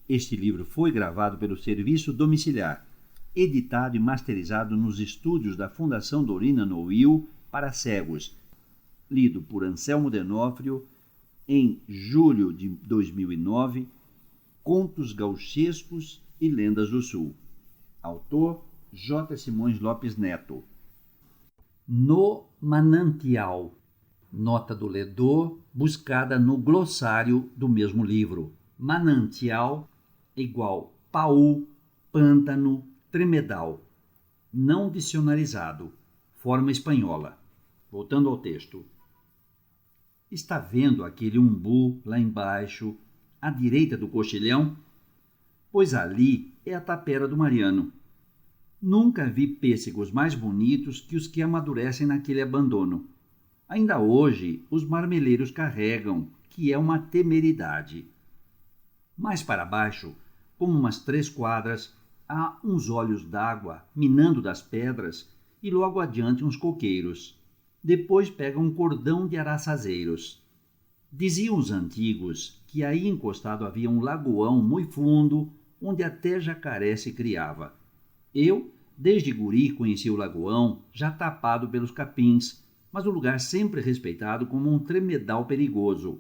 Este livro foi gravado pelo Serviço Domiciliar, editado e masterizado nos estúdios da Fundação Dorina Noil para cegos, lido por Anselmo D'Onofrio em julho de 2009, Contos Gauchescos e Lendas do Sul. Autor J. Simões Lopes Neto. No Manantial. Nota do ledor buscada no glossário do mesmo livro. Manantial igual paú, pântano, tremedal. Não dicionarizado. Forma espanhola. Voltando ao texto. Está vendo aquele umbu lá embaixo, à direita do coxilhão? Pois ali é a tapera do Mariano. Nunca vi pêssegos mais bonitos que os que amadurecem naquele abandono. Ainda hoje os marmeleiros carregam, que é uma temeridade. Mais para baixo, como umas 3 quadras, há uns olhos d'água minando das pedras e logo adiante uns coqueiros. Depois pega um cordão de araçazeiros. Diziam os antigos que aí encostado havia um lagoão muito fundo, onde até jacaré se criava. Eu, desde guri, conheci o lagoão, já tapado pelos capins, mas o lugar sempre respeitado como um tremedal perigoso.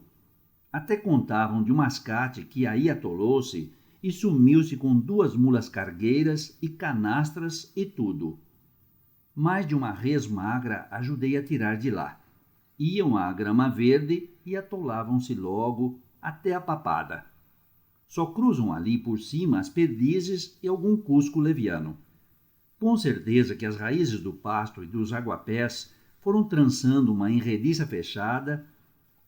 Até contavam de um mascate que aí atolou-se e sumiu-se com 2 mulas cargueiras e canastras e tudo. Mais de uma res magra ajudei a tirar de lá. Iam à grama verde e atolavam-se logo até a papada. Só cruzam ali por cima as perdizes e algum cusco leviano. Com certeza que as raízes do pasto e dos aguapés foram trançando uma enrediça fechada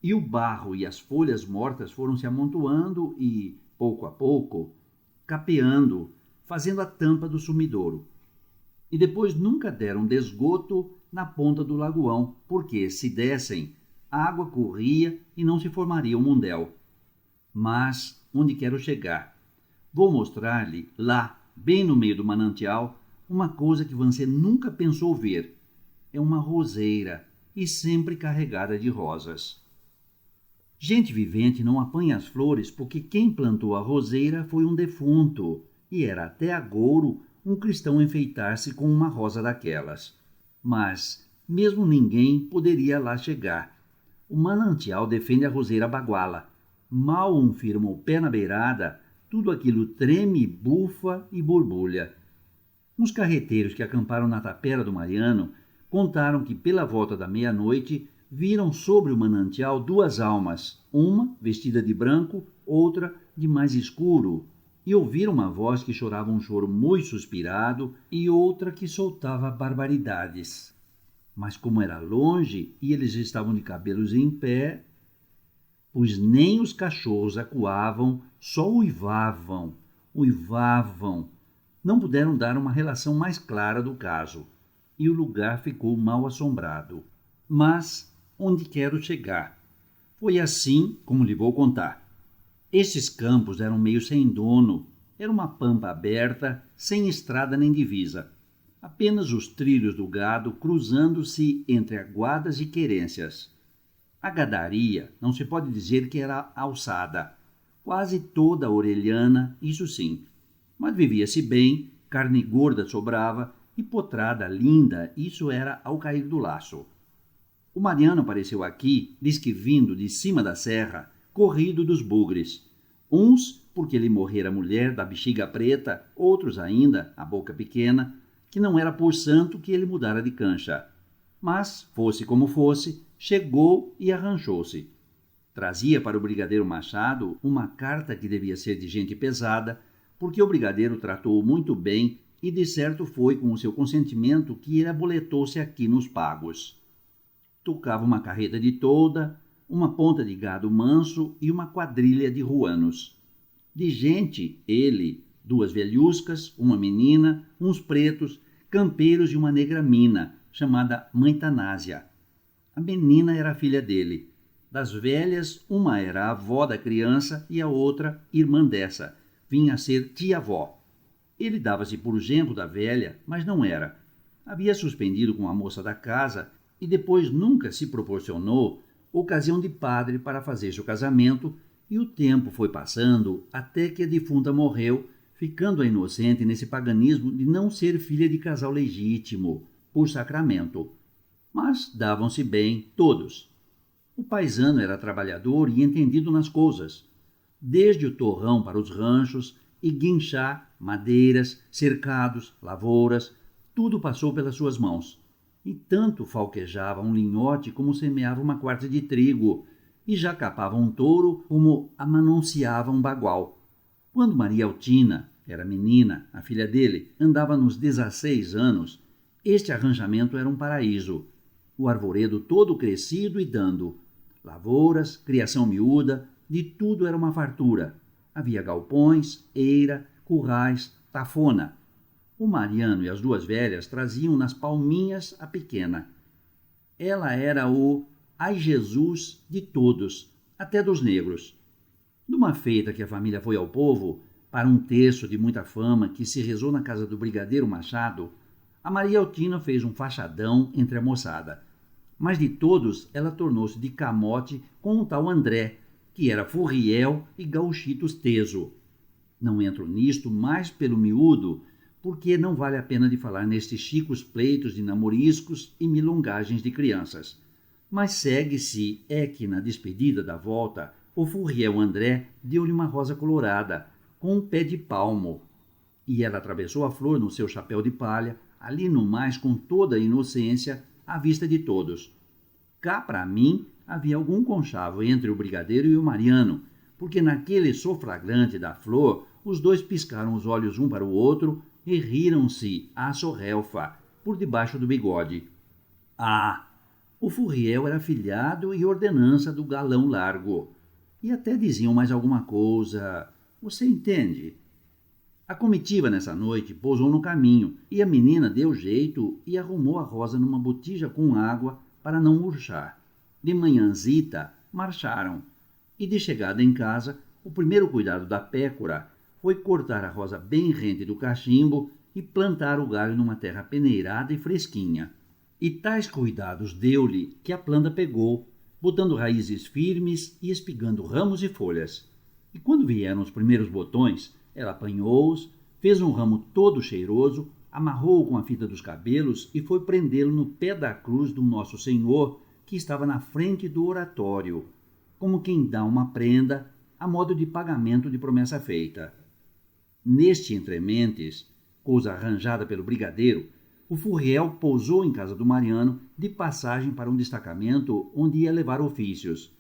e o barro e as folhas mortas foram se amontoando e, pouco a pouco, capeando, fazendo a tampa do sumidouro. E depois nunca deram desgoto na ponta do lagoão, porque, se dessem, a água corria e não se formaria um mundel. Mas, onde quero chegar? Vou mostrar-lhe, lá, bem no meio do manantial, uma coisa que você nunca pensou ver. É uma roseira, e sempre carregada de rosas. Gente vivente não apanha as flores porque quem plantou a roseira foi um defunto, e era até agouro um cristão enfeitar-se com uma rosa daquelas. Mas, mesmo ninguém poderia lá chegar. O manantial defende a roseira baguala. Mal um firma o pé na beirada, tudo aquilo treme, bufa e borbulha. Uns carreteiros que acamparam na tapera do Mariano contaram que pela volta da meia-noite viram sobre o manantial 2 almas, uma vestida de branco, outra de mais escuro, e ouviram uma voz que chorava um choro muito suspirado e outra que soltava barbaridades. Mas como era longe e eles estavam de cabelos em pé, pois nem os cachorros acuavam, só uivavam. Não puderam dar uma relação mais clara do caso, e o lugar ficou mal assombrado. Mas onde quero chegar? Foi assim como lhe vou contar. Estes campos eram meio sem dono, era uma pampa aberta, sem estrada nem divisa. Apenas os trilhos do gado cruzando-se entre aguadas e querências. A gadaria não se pode dizer que era alçada, quase toda orelhana, isso sim. Mas vivia-se bem, carne gorda sobrava e potrada linda, isso era ao cair do laço. O Mariano apareceu aqui, diz que vindo de cima da serra, corrido dos bugres. Uns porque lhe morrera mulher da bexiga preta, outros ainda, a boca pequena, que não era por santo que ele mudara de cancha. Mas, fosse como fosse, chegou e arranjou-se. Trazia para o brigadeiro Machado uma carta que devia ser de gente pesada, porque o brigadeiro tratou-o muito bem e de certo foi com o seu consentimento que ele aboletou-se aqui nos pagos. Tocava uma carreta de tolda, uma ponta de gado manso e uma quadrilha de ruanos. De gente, ele, 2 velhuscas, uma menina, uns pretos, campeiros e uma negra mina, chamada Mãe Tanásia. A menina era a filha dele. Das velhas, uma era a avó da criança e a outra, irmã dessa, vinha a ser tia-avó. Ele dava-se por genro da velha, mas não era. Havia suspendido com a moça da casa e depois nunca se proporcionou ocasião de padre para fazer seu casamento, E o tempo foi passando até que a defunta morreu, ficando a inocente nesse paganismo de não ser filha de casal legítimo, por sacramento. Mas davam-se bem todos. O paisano era trabalhador e entendido nas coisas, desde o torrão para os ranchos e guinchar, madeiras, cercados, lavouras, tudo passou pelas suas mãos. E tanto falquejava um linhote como semeava uma quarta de trigo, e já capava um touro como amanunciava um bagual. Quando Maria Altina, era menina, a filha dele, andava nos 16 anos, este arranjamento era um paraíso. O arvoredo todo crescido e dando. Lavouras, criação miúda, de tudo era uma fartura. Havia galpões, eira, currais, tafona. O Mariano e as duas velhas traziam nas palminhas a pequena. Ela era o ai Jesus de todos, até dos negros. Numa feita que a família foi ao povo, para um terço de muita fama que se rezou na casa do brigadeiro Machado, a Maria Altina fez um fachadão entre a moçada. Mas de todos ela tornou-se de camote com um tal André, que era furriel e gauchitos teso. Não entro nisto mais pelo miúdo, porque não vale a pena de falar nestes chicos pleitos de namoriscos e milongagens de crianças. Mas segue-se é que na despedida da volta, o furriel André deu-lhe uma rosa colorada, com um pé de palmo, e ela atravessou a flor no seu chapéu de palha, ali no mais com toda a inocência, à vista de todos. Cá, para mim, havia algum conchavo entre o brigadeiro e o Mariano, porque naquele soflagrante da flor, os dois piscaram os olhos um para o outro e riram-se à sorrelfa, por debaixo do bigode. Ah! O furriel era filhado e ordenança do galão largo. E até diziam mais alguma coisa. Você entende? A comitiva nessa noite pousou no caminho e a menina deu jeito e arrumou a rosa numa botija com água para não murchar. De manhãzita, marcharam. E de chegada em casa, o primeiro cuidado da pécora foi cortar a rosa bem rente do cachimbo e plantar o galho numa terra peneirada e fresquinha. E tais cuidados deu-lhe que a planta pegou, botando raízes firmes e espigando ramos e folhas. E quando vieram os primeiros botões, ela apanhou-os, fez um ramo todo cheiroso, amarrou-o com a fita dos cabelos e foi prendê-lo no pé da cruz do Nosso Senhor, que estava na frente do oratório, como quem dá uma prenda a modo de pagamento de promessa feita. Neste entrementes, coisa arranjada pelo brigadeiro, o furriel pousou em casa do Mariano de passagem para um destacamento onde ia levar ofícios.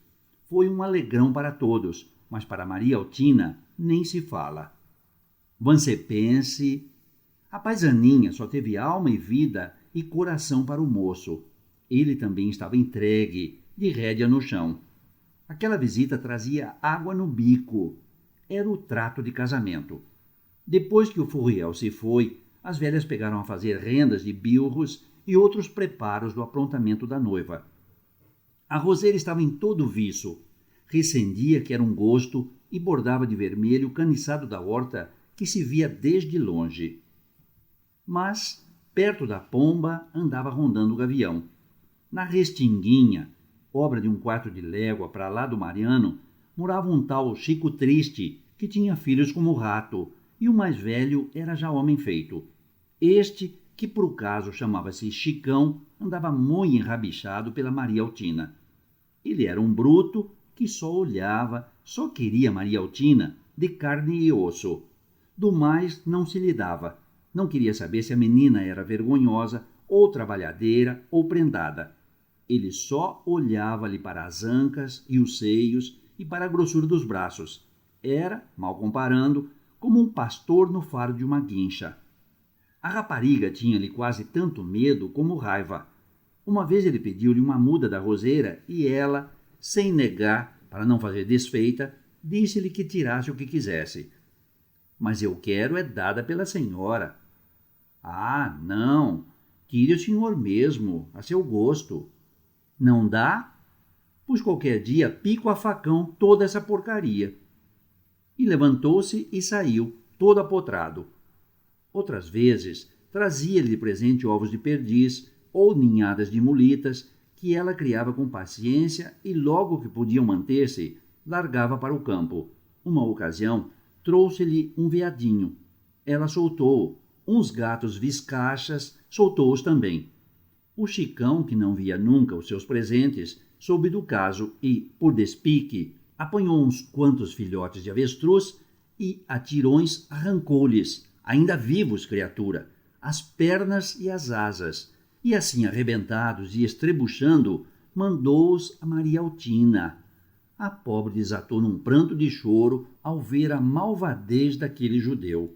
Foi um alegrão para todos, mas para Maria Altina nem se fala. Você pense... A paisaninha só teve alma e vida e coração para o moço. Ele também estava entregue, de rédea no chão. Aquela visita trazia água no bico. Era o trato de casamento. Depois que o furriel se foi, as velhas pegaram a fazer rendas de bilros e outros preparos do aprontamento da noiva. A roseira estava em todo o viço. Recendia que era um gosto e bordava de vermelho o caniçado da horta que se via desde longe. Mas, perto da pomba, andava rondando o gavião. Na restinguinha, obra de um quarto de légua para lá do Mariano, morava um tal Chico Triste, que tinha filhos como rato, e o mais velho era já homem feito. Este, que por acaso chamava-se Chicão, andava muito enrabichado pela Maria Altina. Ele era um bruto que só olhava, só queria Maria Altina de carne e osso. Do mais não se lhe dava. Não queria saber se a menina era vergonhosa, ou trabalhadeira, ou prendada. Ele só olhava-lhe para as ancas e os seios e para a grossura dos braços. Era, mal comparando, como um pastor no faro de uma guincha. A rapariga tinha-lhe quase tanto medo como raiva. Uma vez ele pediu-lhe uma muda da roseira e ela, sem negar, para não fazer desfeita, disse-lhe que tirasse o que quisesse. Mas eu quero é dada pela senhora. Ah, não, tire o senhor mesmo, a seu gosto. Não dá? Pois qualquer dia pico a facão toda essa porcaria. E levantou-se e saiu, todo apotrado. Outras vezes, trazia-lhe de presente ovos de perdiz ou ninhadas de mulitas que ela criava com paciência e logo que podiam manter-se, largava para o campo. Uma ocasião, trouxe-lhe um veadinho. Ela soltou-o. Uns gatos viscachas, soltou-os também. O Chicão, que não via nunca os seus presentes, soube do caso e, por despique, apanhou uns quantos filhotes de avestruz e, a tirões, arrancou-lhes, ainda vivos, criatura, as pernas e as asas, e assim arrebentados e estrebuchando, mandou-os a Maria Altina. A pobre desatou num pranto de choro ao ver a malvadez daquele judeu.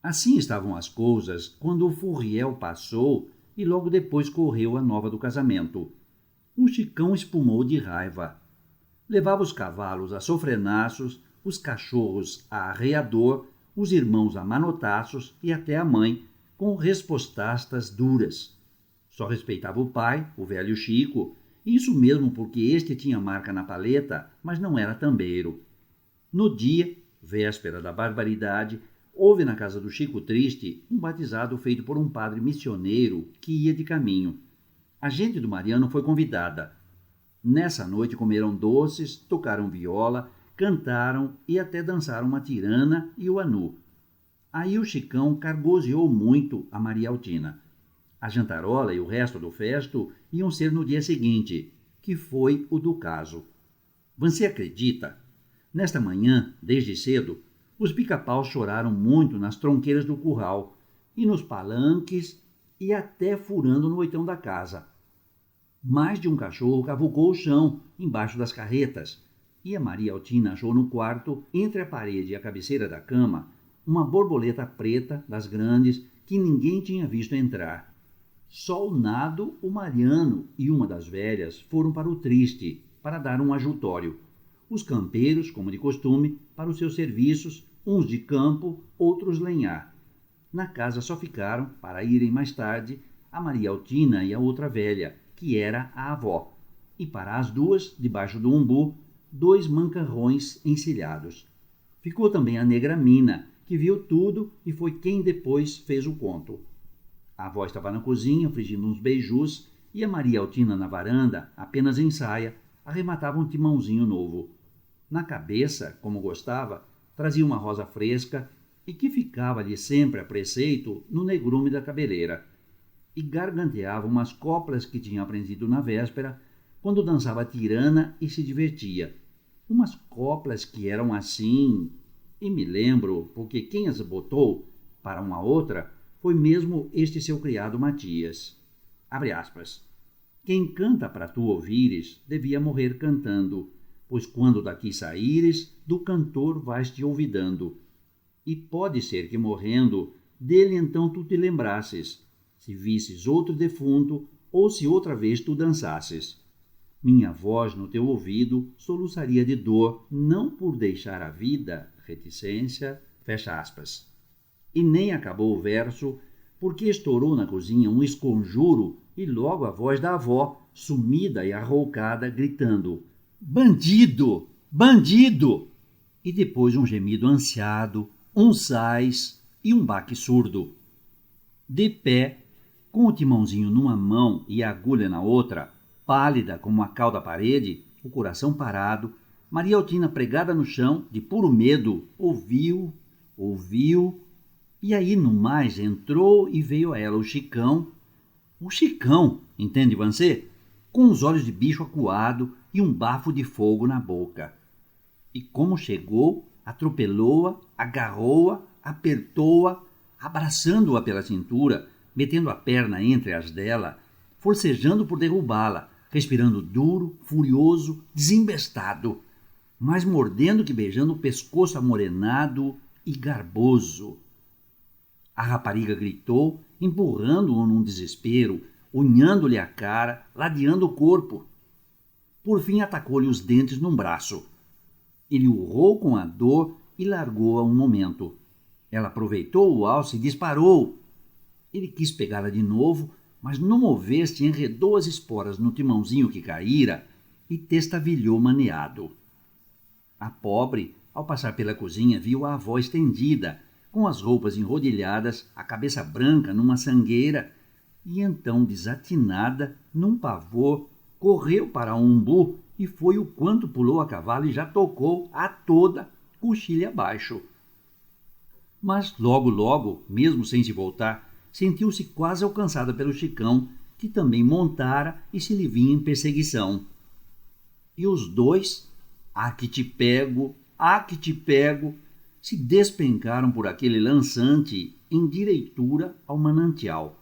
Assim estavam as coisas quando o Furriel passou e logo depois correu a nova do casamento. O Chicão espumou de raiva. Levava os cavalos a sofrenaços, os cachorros a arreador, os irmãos a manotaços e até a mãe, com respostastas duras. Só respeitava o pai, o velho Chico, isso mesmo porque este tinha marca na paleta, mas não era tambeiro. No dia, véspera da barbaridade, houve na casa do Chico Triste um batizado feito por um padre missioneiro que ia de caminho. A gente do Mariano foi convidada. Nessa noite comeram doces, tocaram viola, cantaram e até dançaram uma tirana e o anu. Aí o Chicão cargoseou muito a Maria Altina. A jantarola e o resto do festo iam ser no dia seguinte, que foi o do caso. Você acredita? Nesta manhã, desde cedo, os pica-paus choraram muito nas tronqueiras do curral e nos palanques e até furando no oitão da casa. Mais de um cachorro cavucou o chão, embaixo das carretas, e a Maria Altina achou no quarto, entre a parede e a cabeceira da cama, uma borboleta preta, das grandes, que ninguém tinha visto entrar. Só o Nado, o Mariano e uma das velhas foram para o Triste, para dar um ajutório. Os campeiros, como de costume, para os seus serviços, uns de campo, outros lenhar. Na casa só ficaram, para irem mais tarde, a Maria Altina e a outra velha, que era a avó, e para as duas, debaixo do umbu, 2 mancarrões encilhados. Ficou também a negra Mina, que viu tudo e foi quem depois fez o conto. A avó estava na cozinha, frigindo uns beijus, e a Maria Altina na varanda, apenas em saia, arrematava um timãozinho novo. Na cabeça, como gostava, trazia uma rosa fresca e que ficava-lhe sempre a preceito no negrume da cabeleira, e garganteava umas coplas que tinha aprendido na véspera, quando dançava tirana e se divertia. Umas coplas que eram assim, e me lembro, porque quem as botou para uma outra foi mesmo este seu criado Matias. Abre aspas. Quem canta para tu ouvires, devia morrer cantando, pois quando daqui saíres, do cantor vais-te olvidando. E pode ser que morrendo, dele então tu te lembrasses, se visses outro defunto, ou se outra vez tu dançasses. Minha voz no teu ouvido soluçaria de dor, não por deixar a vida, reticência, fecha aspas. E nem acabou o verso, porque estourou na cozinha um esconjuro e logo a voz da avó, sumida e arroucada, gritando: Bandido! Bandido! E depois um gemido ansiado, um sais e um baque surdo. De pé, com o timãozinho numa mão e a agulha na outra, pálida como a cal da parede, o coração parado, Maria Altina, pregada no chão, de puro medo, ouviu, e aí no mais entrou e veio a ela o Chicão, entende você? Com os olhos de bicho acuado e um bafo de fogo na boca. E como chegou, atropelou-a, agarrou-a, apertou-a, abraçando-a pela cintura, metendo a perna entre as dela, forcejando por derrubá-la, respirando duro, furioso, desembestado, mas mordendo que beijando o pescoço amorenado e garboso. A rapariga gritou, empurrando-o num desespero, unhando-lhe a cara, ladeando o corpo. Por fim atacou-lhe os dentes num braço. Ele urrou com a dor e largou-a um momento. Ela aproveitou o alce e disparou. Ele quis pegá-la de novo, mas no mover-se enredou as esporas no timãozinho que caíra e testavilhou maneado. A pobre, ao passar pela cozinha, viu a avó estendida, com as roupas enrodilhadas, a cabeça branca numa sangueira, e então, desatinada, num pavor, correu para o umbu e foi o quanto pulou a cavalo e já tocou a toda, coxilha abaixo. Mas logo, mesmo sem se voltar, sentiu-se quase alcançada pelo Chicão, que também montara e se lhe vinha em perseguição. E os dois, que te pego, que te pego, se despencaram por aquele lançante em direitura ao manancial.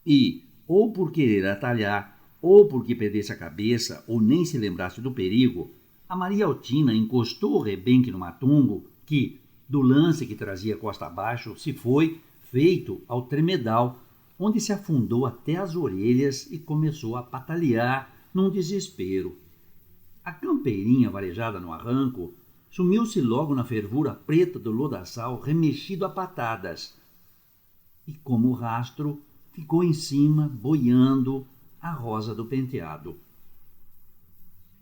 E, ou por querer atalhar, ou porque perdesse a cabeça, ou nem se lembrasse do perigo, a Maria Altina encostou o rebenque no matungo, que, do lance que trazia costa abaixo, se foi feito ao tremedal, onde se afundou até as orelhas e começou a patalear num desespero. A campeirinha varejada no arranco sumiu-se logo na fervura preta do lodaçal remexido a patadas. E como rastro, ficou em cima, boiando, a rosa do penteado.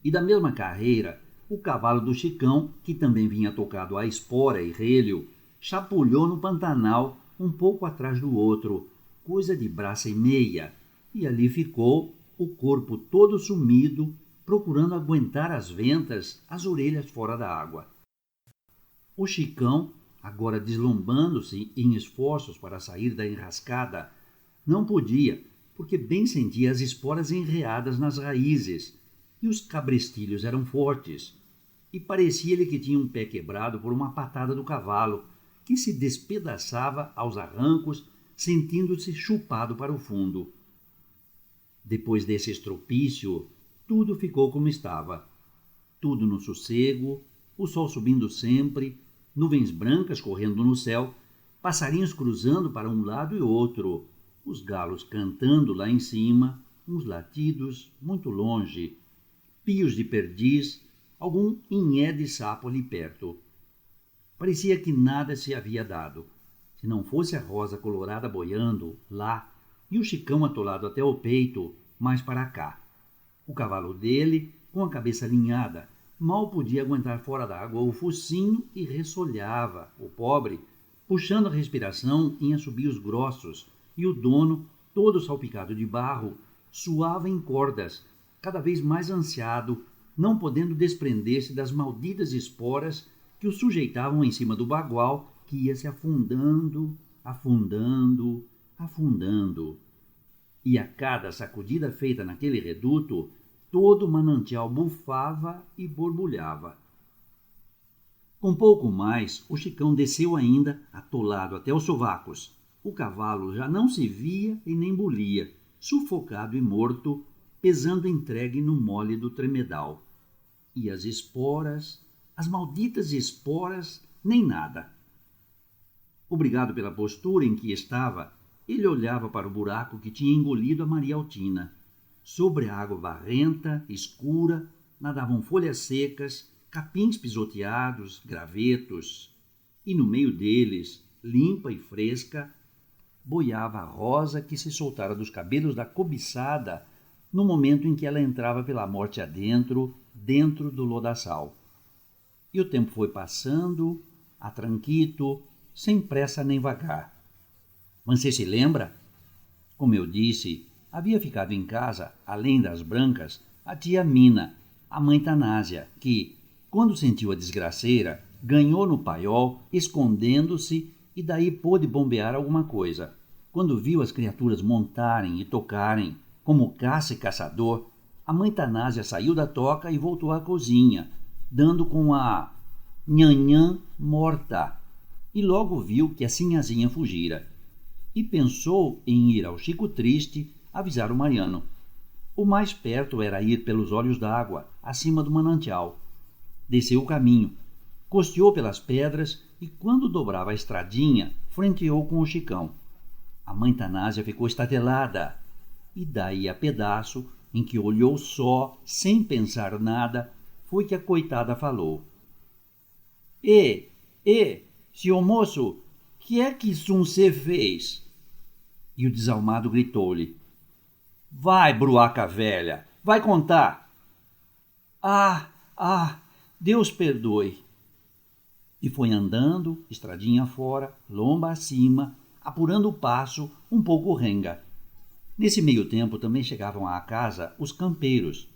E da mesma carreira, o cavalo do Chicão, que também vinha tocado a espora e relho, chapulhou no Pantanal um pouco atrás do outro, coisa de braça e meia, e ali ficou, o corpo todo sumido, procurando aguentar as ventas, as orelhas fora da água. O Chicão, agora deslombando-se em esforços para sair da enrascada, não podia, porque bem sentia as esporas enreadas nas raízes, e os cabrestilhos eram fortes, e parecia-lhe que tinha um pé quebrado por uma patada do cavalo, que se despedaçava aos arrancos, sentindo-se chupado para o fundo. Depois desse estropício, tudo ficou como estava. Tudo no sossego, o sol subindo sempre, nuvens brancas correndo no céu, passarinhos cruzando para um lado e outro, os galos cantando lá em cima, uns latidos muito longe, pios de perdiz, algum inhé de sapo ali perto. Parecia que nada se havia dado, se não fosse a rosa colorada boiando lá e o Chicão atolado até o peito, mais para cá. O cavalo dele, com a cabeça alinhada, mal podia aguentar fora d'água o focinho e ressolhava, o pobre, puxando a respiração em assobios grossos, e o dono, todo salpicado de barro, suava em cordas, cada vez mais ansiado, não podendo desprender-se das malditas esporas que o sujeitavam em cima do bagual, que ia se afundando, afundando, afundando. E a cada sacudida feita naquele reduto, todo o manancial bufava e borbulhava. Com pouco mais, o Chicão desceu ainda, atolado até os sovacos. O cavalo já não se via e nem bulia, sufocado e morto, pesando entregue no mole do tremedal. E as esporas, as malditas esporas, nem nada. Obrigado pela postura em que estava, ele olhava para o buraco que tinha engolido a Maria Altina. Sobre a água barrenta, escura, nadavam folhas secas, capins pisoteados, gravetos. E no meio deles, limpa e fresca, boiava a rosa que se soltara dos cabelos da cobiçada no momento em que ela entrava pela morte adentro, dentro do lodaçal. E o tempo foi passando, a tranquito, sem pressa nem vagar. Você se lembra? Como eu disse, havia ficado em casa, além das brancas, a tia Mina, a mãe Tanásia, que, quando sentiu a desgraceira, ganhou no paiol, escondendo-se, e daí pôde bombear alguma coisa. Quando viu as criaturas montarem e tocarem, como caça e caçador, a mãe Tanásia saiu da toca e voltou à cozinha, dando com a nhanhã morta, e logo viu que a sinhazinha fugira. E pensou em ir ao Chico Triste avisar o Mariano. O mais perto era ir pelos olhos d'água, acima do manancial. Desceu o caminho, costeou pelas pedras e, quando dobrava a estradinha, frenteou com o Chicão. A mãe Tanásia ficou estatelada, e daí a pedaço, em que olhou só, sem pensar nada, foi que a coitada falou. Senhor moço, que é que cê fez? E o desalmado gritou-lhe. Vai, bruaca velha, vai contar. Deus perdoe. E foi andando, estradinha fora, lomba acima, apurando o passo, um pouco renga. Nesse meio tempo também chegavam à casa os campeiros.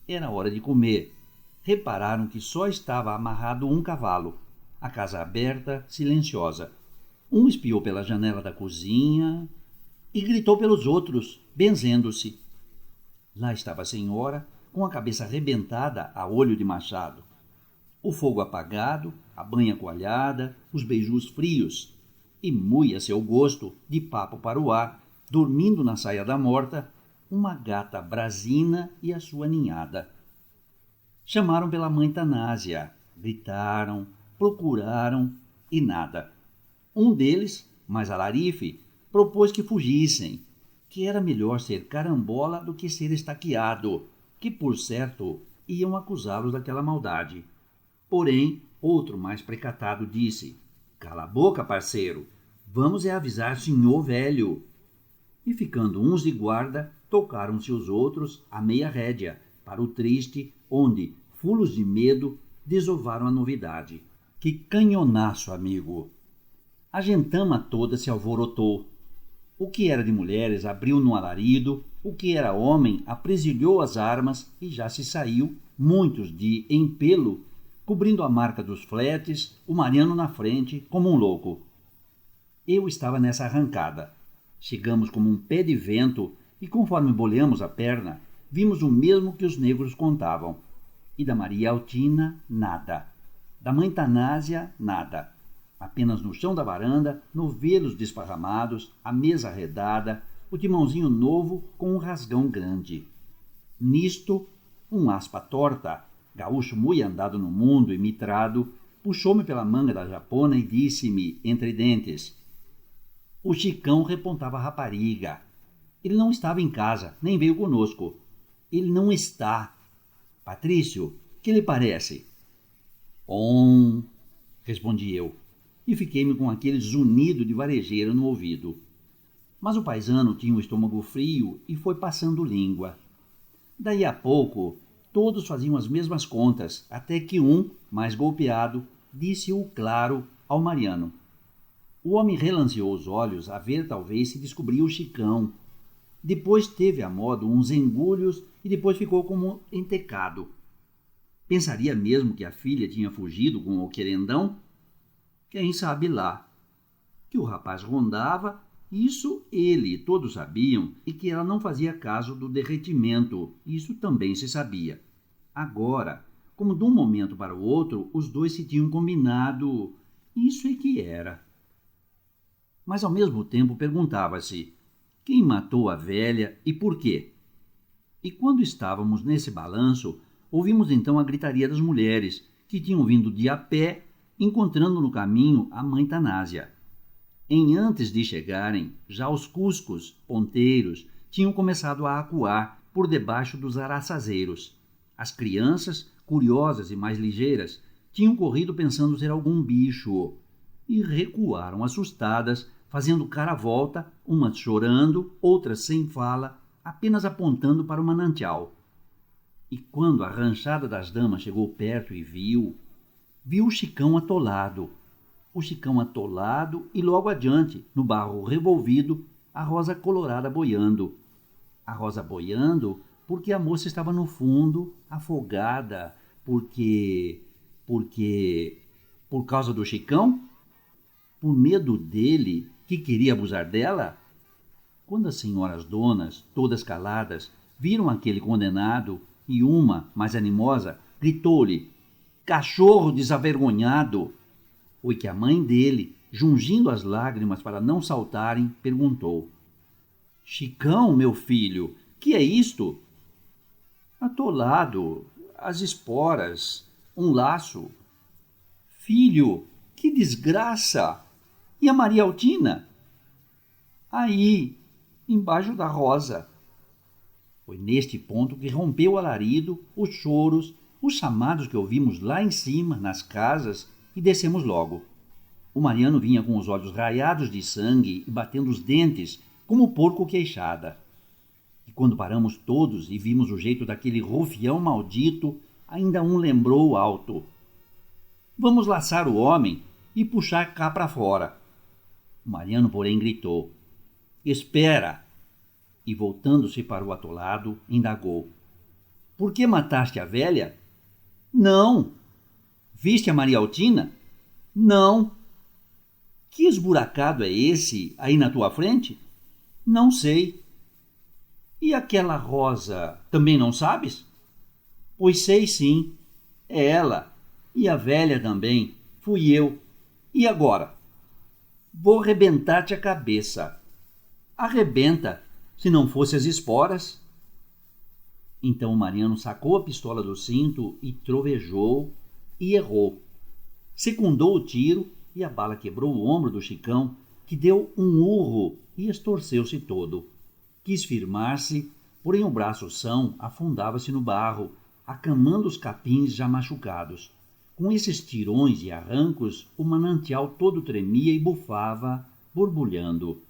Era hora de comer. Repararam que só estava amarrado um cavalo. A casa aberta, silenciosa. Um espiou pela janela da cozinha e gritou pelos outros, benzendo-se. Lá estava a senhora, com a cabeça arrebentada a olho de machado. O fogo apagado, a banha coalhada, os beijos frios. E, mui a seu gosto, de papo para o ar, dormindo na saia da morta, uma gata brasina e a sua ninhada. Chamaram pela mãe Tanásia, gritaram, procuraram e nada. Um deles, mais alarife, propôs que fugissem, que era melhor ser carambola do que ser estaqueado, que, por certo, iam acusá-los daquela maldade. Porém, outro mais precatado disse: "Cala a boca, parceiro, vamos avisar senhor velho." E, ficando uns de guarda, tocaram-se os outros à meia rédea, para o triste, onde, fulos de medo, desovaram a novidade. Que canhonaço, amigo! A gentama toda se alvorotou. O que era de mulheres abriu no alarido, o que era homem apresilhou as armas e já se saiu, muitos de empelo, cobrindo a marca dos fletes, o Mariano na frente, como um louco. Eu estava nessa arrancada. Chegamos como um pé de vento e, conforme boleamos a perna, vimos o mesmo que os negros contavam. E da Maria Altina, nada. Da mãe Tanásia, nada. Apenas no chão da varanda, novelos desparramados, a mesa arredada, o timãozinho novo com um rasgão grande. Nisto, um aspa torta, gaúcho muito andado no mundo e mitrado, puxou-me pela manga da japona e disse-me, entre dentes: "O Chicão repontava a rapariga. Ele não estava em casa, nem veio conosco. Ele não está. Patrício, que lhe parece?" Respondi eu, e fiquei-me com aquele zunido de varejeira no ouvido. Mas o paisano tinha o estômago frio e foi passando língua. Daí a pouco, todos faziam as mesmas contas, até que um, mais golpeado, disse-o claro ao Mariano. O homem relanceou os olhos a ver talvez se descobria o Chicão. Depois teve a modo uns engulhos e depois ficou como entecado. Pensaria mesmo que a filha tinha fugido com o querendão? Quem sabe lá. Que o rapaz rondava, isso ele todos sabiam, e que ela não fazia caso do derretimento, isso também se sabia. Agora, como de um momento para o outro, os dois se tinham combinado, isso é que era. Mas ao mesmo tempo perguntava-se: quem matou a velha e por quê? E quando estávamos nesse balanço, ouvimos então a gritaria das mulheres, que tinham vindo de a pé, encontrando no caminho a mãe Tanásia. Antes de chegarem, já os cuscos, ponteiros, tinham começado a acuar por debaixo dos araçazeiros. As crianças, curiosas e mais ligeiras, tinham corrido pensando ser algum bicho, e recuaram assustadas, fazendo cara à volta, umas chorando, outras sem fala, apenas apontando para o manancial. E quando a ranchada das damas chegou perto e viu o Chicão atolado. O Chicão atolado e logo adiante, no barro revolvido, a Rosa colorada boiando. A Rosa boiando porque a moça estava no fundo, afogada, por causa do Chicão? Por medo dele, que queria abusar dela? Quando as senhoras donas, todas caladas, viram aquele condenado, e uma, mais animosa, gritou-lhe: "Cachorro desavergonhado!" Foi que a mãe dele, jungindo as lágrimas para não saltarem, perguntou: "Chicão, meu filho, que é isto?" "Atolado, as esporas, um laço." "Filho, que desgraça! E a Maria Altina?" "Aí, embaixo da rosa." Foi neste ponto que rompeu o alarido, os choros, os chamados que ouvimos lá em cima, nas casas, e descemos logo. O Mariano vinha com os olhos raiados de sangue e batendo os dentes, como porco queixada. E quando paramos todos e vimos o jeito daquele rufião maldito, ainda um lembrou alto: "Vamos laçar o homem e puxar cá para fora." O Mariano, porém, gritou: "Espera!" E, voltando-se para o atolado, indagou: Por que mataste a velha? Não. Viste a Maria Altina? Não. Que esburacado é esse aí na tua frente? Não sei. E aquela rosa, também não sabes? Pois sei sim. É ela. E a velha também. Fui eu. E agora? Vou arrebentar-te a cabeça. Arrebenta, se não fosse as esporas. Então o Mariano sacou a pistola do cinto e trovejou e errou. Secundou o tiro e a bala quebrou o ombro do Chicão, que deu um urro e estorceu-se todo. Quis firmar-se, porém o braço são afundava-se no barro, acamando os capins já machucados. Com esses tirões e arrancos, o manancial todo tremia e bufava, borbulhando.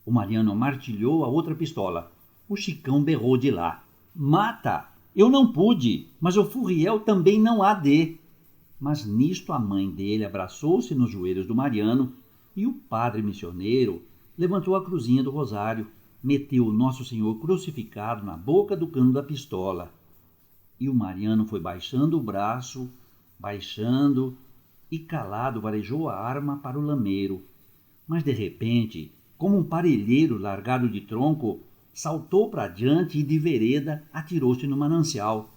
O Mariano martilhou a outra pistola. O Chicão berrou de lá. Mata! Eu não pude, mas o Furriel também não há de. Mas nisto a mãe dele abraçou-se nos joelhos do Mariano e o padre missioneiro levantou a cruzinha do rosário, meteu o Nosso Senhor crucificado na boca do cano da pistola. E o Mariano foi baixando o braço, baixando, e calado varejou a arma para o lameiro. Mas de repente, como um parelheiro largado de tronco, saltou para diante e de vereda atirou-se no manancial.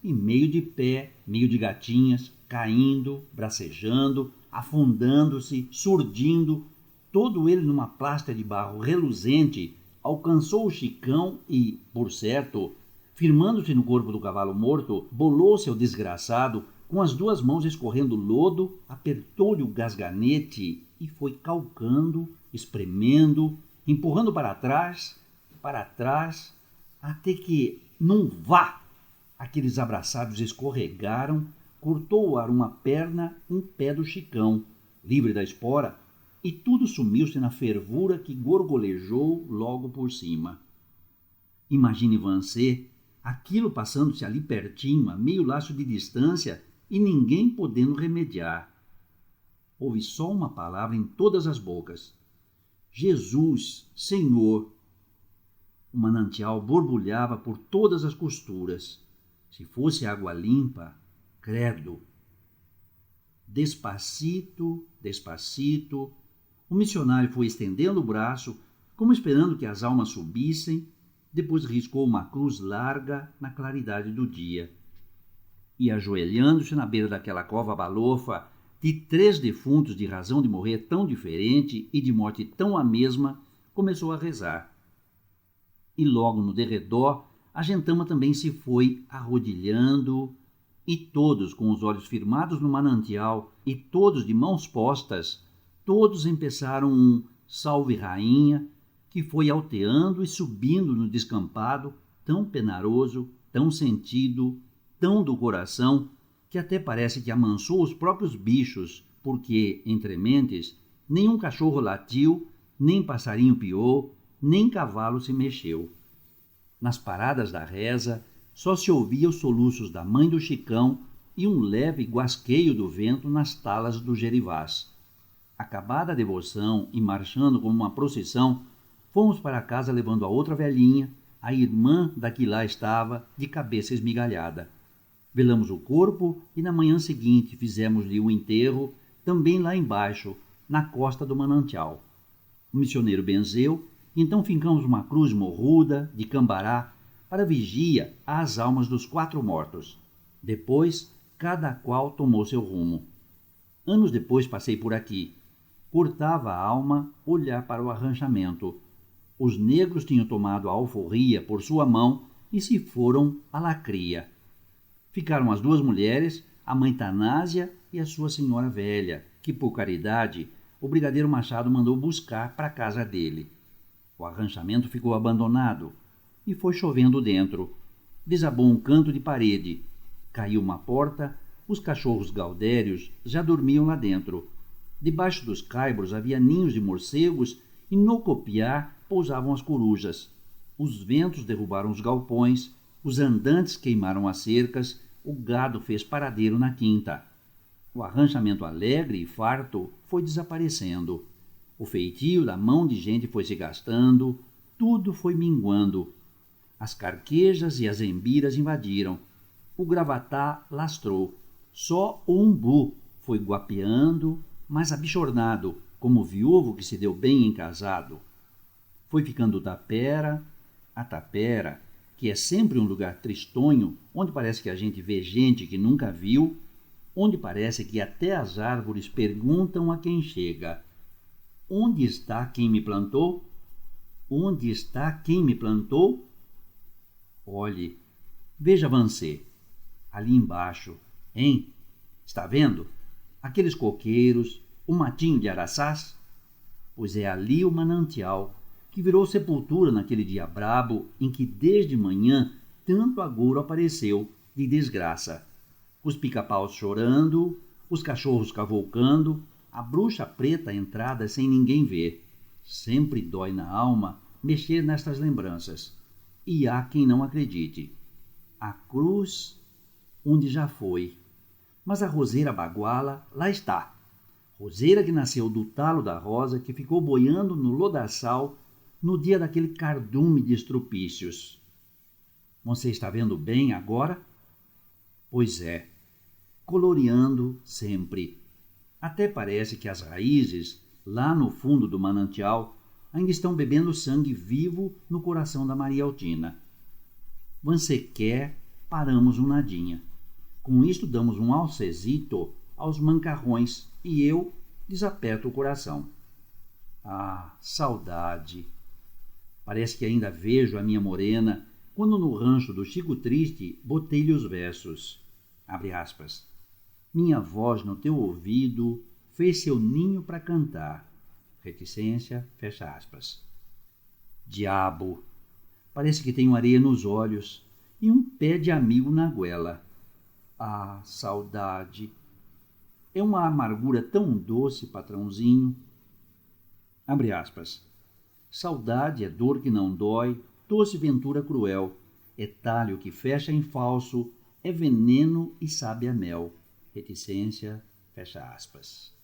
E meio de pé, meio de gatinhas, caindo, bracejando, afundando-se, surdindo, todo ele numa plástica de barro reluzente, alcançou o Chicão e, por certo, firmando-se no corpo do cavalo morto, bolou-se ao desgraçado, com as duas mãos escorrendo lodo, apertou-lhe o gasganete e foi calcando, espremendo, empurrando para trás, até que, num vá, aqueles abraçados escorregaram, cortou o ar uma perna, um pé do Chicão, livre da espora, e tudo sumiu-se na fervura que gorgolejou logo por cima. Imagine Vancê, aquilo passando-se ali pertinho, a meio laço de distância, e ninguém podendo remediar. Houve só uma palavra em todas as bocas. Jesus, Senhor! O manancial borbulhava por todas as costuras. Se fosse água limpa, credo. Despacito, despacito, o missionário foi estendendo o braço, como esperando que as almas subissem, depois riscou uma cruz larga na claridade do dia. E ajoelhando-se na beira daquela cova balofa, de 3 defuntos de razão de morrer tão diferente e de morte tão a mesma, começou a rezar. E logo no derredor, a gentama também se foi arrodilhando, e todos com os olhos firmados no manancial e todos de mãos postas, todos empeçaram um Salve Rainha, que foi alteando e subindo no descampado, tão penaroso, tão sentido, tão do coração, que até parece que amansou os próprios bichos, porque, entre mentes, nenhum cachorro latiu, nem passarinho piou, nem cavalo se mexeu. Nas paradas da reza, só se ouvia os soluços da mãe do Chicão e um leve guasqueio do vento nas talas do gerivás. Acabada a devoção e marchando como uma procissão, fomos para casa levando a outra velhinha, a irmã da que lá estava, de cabeça esmigalhada. Velamos o corpo e na manhã seguinte fizemos-lhe o enterro, também lá embaixo, na costa do manancial. O missioneiro benzeu, e então fincamos uma cruz morruda, de cambará, para vigia às almas dos 4 mortos. Depois, cada qual tomou seu rumo. Anos depois passei por aqui. Cortava a alma olhar para o arranchamento. Os negros tinham tomado a alforria por sua mão e se foram à lacria. Ficaram as 2 mulheres, a mãe Tanásia e a sua senhora velha, que, por caridade, o brigadeiro Machado mandou buscar para a casa dele. O arranchamento ficou abandonado e foi chovendo dentro. Desabou um canto de parede. Caiu uma porta. Os cachorros gaudérios já dormiam lá dentro. Debaixo dos caibros havia ninhos de morcegos e no copiar pousavam as corujas. Os ventos derrubaram os galpões. Os andantes queimaram as cercas. O gado fez paradeiro na quinta. O arranchamento alegre e farto foi desaparecendo. O feitio da mão de gente foi se gastando, tudo foi minguando. As carquejas e as embiras invadiram. O gravatá lastrou. Só o umbu foi guapeando, mas abichornado, como viúvo que se deu bem em casado. Foi ficando a tapera, que é sempre um lugar tristonho, onde parece que a gente vê gente que nunca viu, onde parece que até as árvores perguntam a quem chega: onde está quem me plantou? Onde está quem me plantou? Olhe, veja você, ali embaixo, hein? Está vendo? Aqueles coqueiros, o matinho de araçás? Pois é ali o manancial, que virou sepultura naquele dia brabo em que desde manhã tanto agouro apareceu de desgraça. Os pica-paus chorando, os cachorros cavalcando, a bruxa preta entrada sem ninguém ver. Sempre dói na alma mexer nestas lembranças. E há quem não acredite. A cruz, onde já foi. Mas a roseira baguala, lá está. Roseira que nasceu do talo da rosa que ficou boiando no lodaçal no dia daquele cardume de estrupícios. Você está vendo bem agora? Pois é, coloreando sempre. Até parece que as raízes, lá no fundo do manancial, ainda estão bebendo sangue vivo no coração da Maria Altina. Você quer, paramos um nadinha. Com isto damos um alcezito aos mancarrões e eu desaperto o coração. Ah, saudade! Parece que ainda vejo a minha morena quando no rancho do Chico Triste botei-lhe os versos. Abre aspas. Minha voz no teu ouvido fez seu ninho para cantar. Reticência, fecha aspas. Diabo! Parece que tenho areia nos olhos e um pé de amigo na goela. Ah, saudade! É uma amargura tão doce, patrãozinho. Abre aspas. Saudade é dor que não dói, doce ventura cruel. É talho que fecha em falso, é veneno e sabe a mel. Reticência, fecha aspas.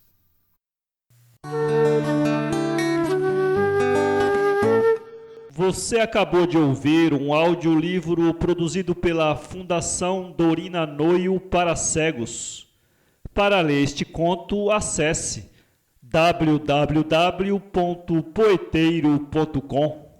Você acabou de ouvir um audiolivro produzido pela Fundação Dorina Noio para Cegos. Para ler este conto, acesse www.poeteiro.com.